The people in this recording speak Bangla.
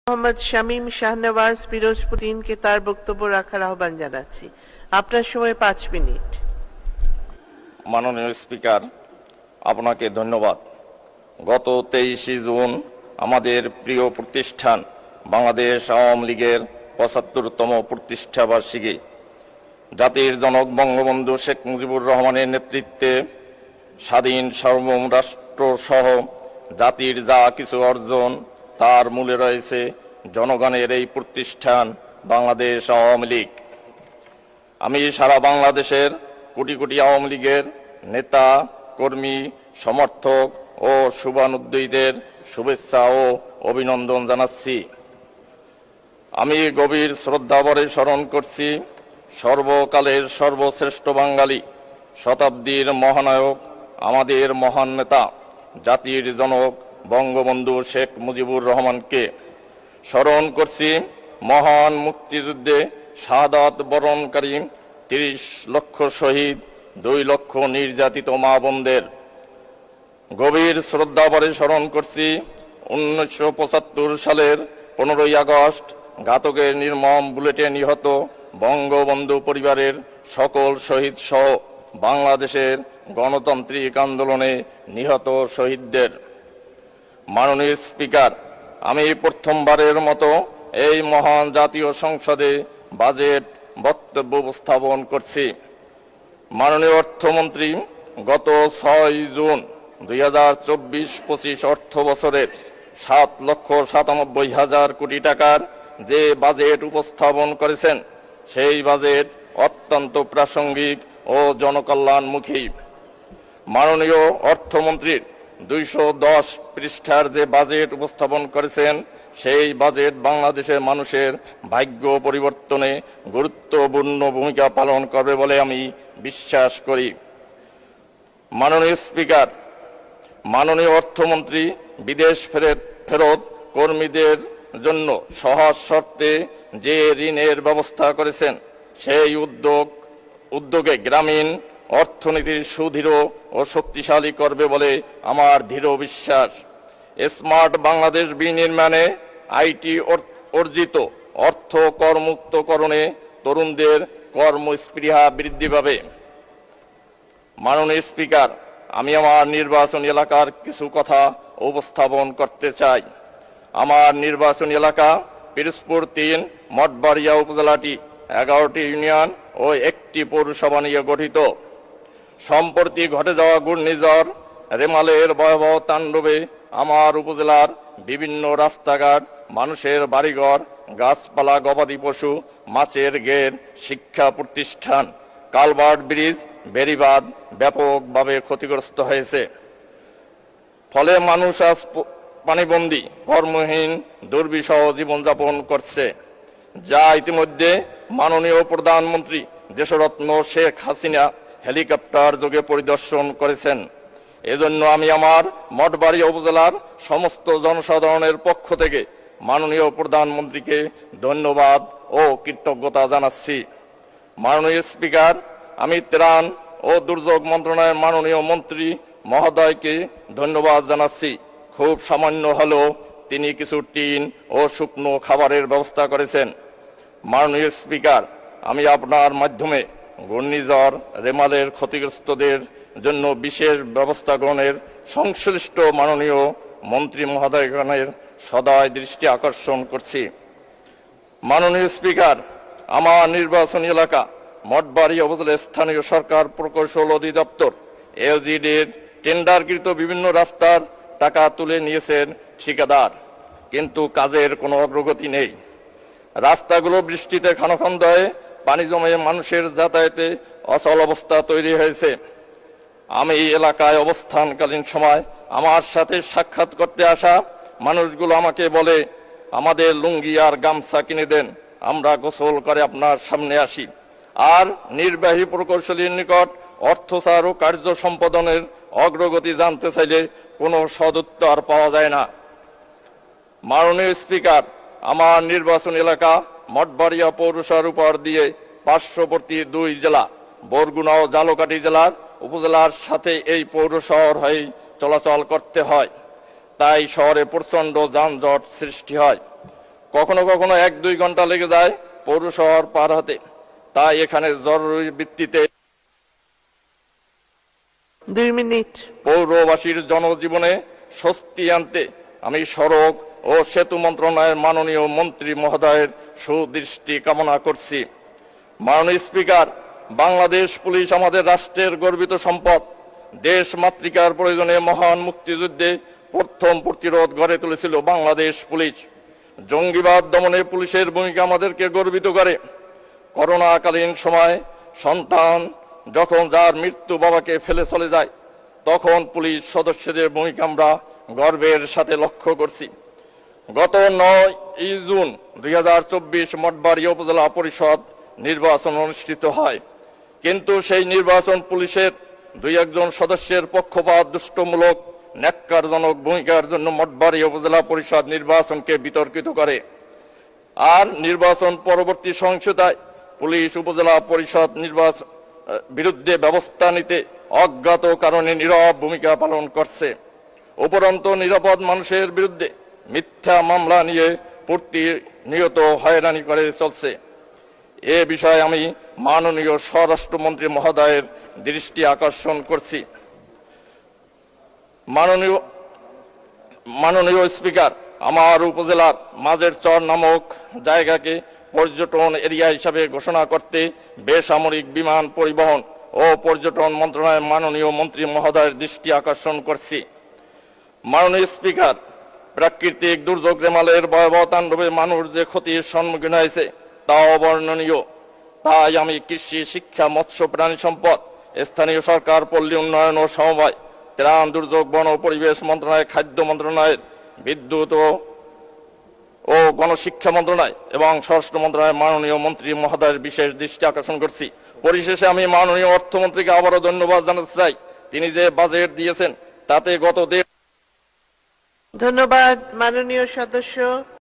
মোহাম্মদ শামীম শাহনওয়াজ পিরোজপুদ্দিনকে তার বক্তব্য রাখার আহ্বান জানাচ্ছি। আপনার সময় 5 মিনিট। মাননীয় স্পিকার, আপনাকে ধন্যবাদ। গত 23 জুন আমাদের প্রিয় প্রতিষ্ঠান বাংলাদেশ আওয়ামী লীগের 75তম প্রতিষ্ঠাবার্ষিকী। জাতির জনক বঙ্গবন্ধু শেখ মুজিবুর রহমানের নেতৃত্বে স্বাধীন সার্বভৌম রাষ্ট্র সহ জাতির যা কিছু অর্জন, তার মূলে রয়েছে জনগণের এই প্রতিষ্ঠান বাংলাদেশ আওয়ামী লীগ। আমি সারা বাংলাদেশের কোটি কোটি আওয়ামী লীগের নেতা, কর্মী, সমর্থক ও শুভানুদ্দয়ীদের শুভেচ্ছা ও অভিনন্দন জানাচ্ছি। আমি গভীর শ্রদ্ধাভরে স্মরণ করছি সর্বকালের সর্বশ্রেষ্ঠ বাঙালি, শতাব্দীর মহানায়ক, আমাদের মহান নেতা, জাতির জনক বঙ্গবন্ধু শেখ মুজিবুর রহমানকে। স্মরণ করছি মহান মুক্তিযুদ্ধে শাহাদাত বরণকারী 30 লক্ষ শহীদ, 2 লক্ষ নির্যাতিত মা বোনদের। গভীর শ্রদ্ধাভরে স্মরণ করছি 1975 সালের 15ই আগস্ট ঘাতকের নির্মম বুলেটে নিহত বঙ্গবন্ধু পরিবারের সকল শহীদ সহ বাংলাদেশের গণতান্ত্রিক আন্দোলনে নিহত শহীদদের। মাননীয় স্পিকার, আমি প্রথমবারের মতো এই মহান জাতীয় সংসদে বাজেট বক্তব্য উপস্থাপন করছি। মাননীয় অর্থমন্ত্রী গত 6 জুন 2024-25 অর্থ বছরের 7,97,000 কোটি টাকার যে বাজেট উপস্থাপন করেছেন, সেই বাজেট অত্যন্ত প্রাসঙ্গিক ও জনকল্যাণমুখী। মাননীয় অর্থমন্ত্রীর 210 পৃষ্ঠার যে বাজেট উপস্থাপন করেছেন, সেই বাজেট বাংলাদেশের মানুষের ভাগ্য পরিবর্তনে গুরুত্বপূর্ণ ভূমিকা পালন করবে বলে আমি বিশ্বাস করি। মাননীয় স্পিকার, মাননীয় অর্থমন্ত্রী বিদেশ ফেরত কর্মীদের জন্য সহজ শর্তে যে ঋণের ব্যবস্থা করেছেন, সেই উদ্যোগে গ্রামীণ অর্থনীতির সুদৃঢ় ও শক্তিশালী করবে বলে আমার দৃঢ় বিশ্বাস। স্মার্ট বাংলাদেশ বিনির্মাণে আইটি অর্জিত অর্থ করমুক্তকরণে তরুণদের কর্মস্পৃহা বৃদ্ধি পাবে। মাননীয় স্পিকার, আমি আমার নির্বাচনী এলাকার কিছু কথা উপস্থাপন করতে চাই। আমার নির্বাচনী এলাকা পিরোজপুর 3 মঠবাড়িয়া উপজেলাটি 11টি ইউনিয়ন ও 1টি পৌরসভা নিয়ে গঠিত। সম্প্রতি ঘটে যাওয়া ঘূর্ণিঝড় রেমালের ভয়াবহ তাণ্ডবে আমার উপজেলার বিভিন্ন রাস্তাঘাট, মানুষের বাড়িঘর, গাছপালা, গবাদি পশু, মাছের ঘের, শিক্ষা প্রতিষ্ঠান, কালভার্ট, ব্রিজ, বেড়িবাঁধ ব্যাপকভাবে ক্ষতিগ্রস্ত হয়েছে। ফলে মানুষ আজ পানিবন্দী, কর্মহীন, দুর্বিষহ জীবনযাপন করছে, যা ইতিমধ্যে মাননীয় প্রধানমন্ত্রী দেশরত্ন শেখ হাসিনা হেলিকপ্টার যোগে পরিদর্শন করেছেন। এজন্য আমি আমার মঠবাড়িয়া উপজেলার সমস্ত জনসাধারণের পক্ষ থেকে মাননীয় প্রধানমন্ত্রীকে ধন্যবাদ ও কৃতজ্ঞতা জানাচ্ছি। মাননীয় স্পিকার, আমি ত্রাণ ও দুর্যোগ মন্ত্রণালয়ের মাননীয় মন্ত্রী মহোদয়কে ধন্যবাদ জানাচ্ছি। খুব সামান্য হলেও তিনি কিছু টিন ও শুকনো খাবারের ব্যবস্থা করেছেন। মাননীয় স্পিকার, আমি আপনার মাধ্যমে ঘূর্ণিঝড় রেমালের ক্ষতিগ্রস্তদের জন্য বিশেষ ব্যবস্থা গ্রহণের সংশ্লিষ্ট মাননীয় মন্ত্রী মহোদয়গণের সদয় দৃষ্টি আকর্ষণ করছি। মাননীয় স্পিকার, আমার নির্বাচনী এলাকা মঠবাড়িয়া উপজেলার স্থানীয় সরকার প্রকৌশল অধিদপ্তর এলজিডির টেন্ডারকৃত বিভিন্ন রাস্তার টাকা তুলে নিয়েছেন ঠিকাদার, কিন্তু কাজের কোনো অগ্রগতি নেই। রাস্তাগুলো বৃষ্টিতে খানাখন্দ হয়ে পানি জমে মানুষের যাতায়াতে অচল অবস্থা তৈরি হয়েছে। আমি এই এলাকায় অবস্থানকালীন সময় আমার সাথে সাক্ষাৎ করতে আসা মানুষগুলো আমাকে বলে, আমাদের লুঙ্গি আর গামছা কিনে দেন, আমরা গোসল করে আপনার সামনে আসি। আর নির্বাহী প্রকৌশলীর নিকট অর্থসার ও কার্য সম্পাদনের অগ্রগতি জানতে চাইলে কোনো সদুত্তর পাওয়া যায় না। মাননীয় স্পিকার, আমার নির্বাচন এলাকা মঠবাড়িয়া পৌরসভার উপর দিয়ে পার্শ্ববর্তী 2 জেলা বরগুনা ও ঝালকাঠি জেলার উপজেলার সাথে এই পৌর শহর হয়ে চলাচল করতে হয়। তাই শহরে প্রচন্ড যানজট সৃষ্টি হয়। কখনো কখনো 1-2 ঘন্টা লেগে যায় পৌর শহর পার হতে। তাই এখানে জরুরি ভিত্তিতে 2 মিনিট। পৌরবাসীর জনজীবনে স্বস্তি আনতে আমি সড়ক ও সেতু মন্ত্রণালয়ের মাননীয় মন্ত্রী মহোদয়ের সুদৃষ্টি কামনা করছি। মাননীয় স্পিকার, বাংলাদেশ পুলিশ আমাদের রাষ্ট্রের গর্বিত সম্পদ। দেশ মাতৃকার প্রয়োজনে মহান মুক্তিযুদ্ধে প্রথম প্রতিরোধ গড়ে তুলেছিল বাংলাদেশ পুলিশ। জঙ্গিবাদ দমনে পুলিশের ভূমিকা আমাদেরকে গর্বিত করে। করোনাকালীন সময় সন্তান যখন যার মৃত্যু বাবাকে ফেলে চলে যায়, তখন পুলিশ সদস্যদের ভূমিকা আমরা গর্বের সাথে লক্ষ্য করছি। গত 9 জুন 2024 মঠবাড়িয়া উপজেলা পরিষদ নির্বাচন অনুষ্ঠিত হয়, কিন্তু সেই নির্বাচন পুলিশের 2-1 সদস্যের পক্ষপাত দুষ্টমূলক ন্যাক্কারজনক ভূমিকার জন্য মঠবাড়িয়া উপজেলা পরিষদ নির্বাচনকে বিতর্কিত করে। আর নির্বাচন পরবর্তী সহিংসতায় পুলিশ উপজেলা পরিষদ নির্বাচন বিরুদ্ধে ব্যবস্থা নিতে অজ্ঞাত কারণে নীরব ভূমিকা পালন করছে। উপরন্তু নিরাপদ মানুষের বিরুদ্ধে মিথ্যা মামলা নিয়ে প্রতিনিয়ত হয়রানি করে চলছে। এ বিষয়ে আমি মাননীয় স্বরাষ্ট্রমন্ত্রী মহোদয়ের দৃষ্টি আকর্ষণ করছি। মাননীয় স্পিকার, আমার উপজেলার মাঝের চর নামক জায়গাকে পর্যটন এরিয়া হিসাবে ঘোষণা করতে বেসামরিক বিমান পরিবহন ও পর্যটন মন্ত্রণালয়ের মাননীয় মন্ত্রী মহোদয়ের দৃষ্টি আকর্ষণ করছি। মাননীয় স্পিকার, প্রাকৃতিক দুর্যোগ রেমালের ভয়াবহ তাণ্ডবে মানুষ যে ক্ষতির সম্মুখীন হয়েছে তা অবর্ণনীয়। তাই আমি কৃষি, শিক্ষা, মৎস্য, প্রাণী সম্পদ, স্থানীয় সরকার, পল্লী উন্নয়ন ও সমবায়, ত্রাণ, দুর্যোগ, বন ও পরিবেশ মন্ত্রণালয়, খাদ্য মন্ত্রণালয়ের, বিদ্যুৎ ও গণশিক্ষা মন্ত্রণালয় এবং স্বরাষ্ট্র মন্ত্রণালয়ের মাননীয় মন্ত্রী মহোদয়ের বিশেষ দৃষ্টি আকর্ষণ করছি। পরিশেষে আমি মাননীয় অর্থমন্ত্রীকে আবারও ধন্যবাদ জানাতে চাই। তিনি যে বাজেট দিয়েছেন তাতে ধন্যবাদ মাননীয় সদস্য।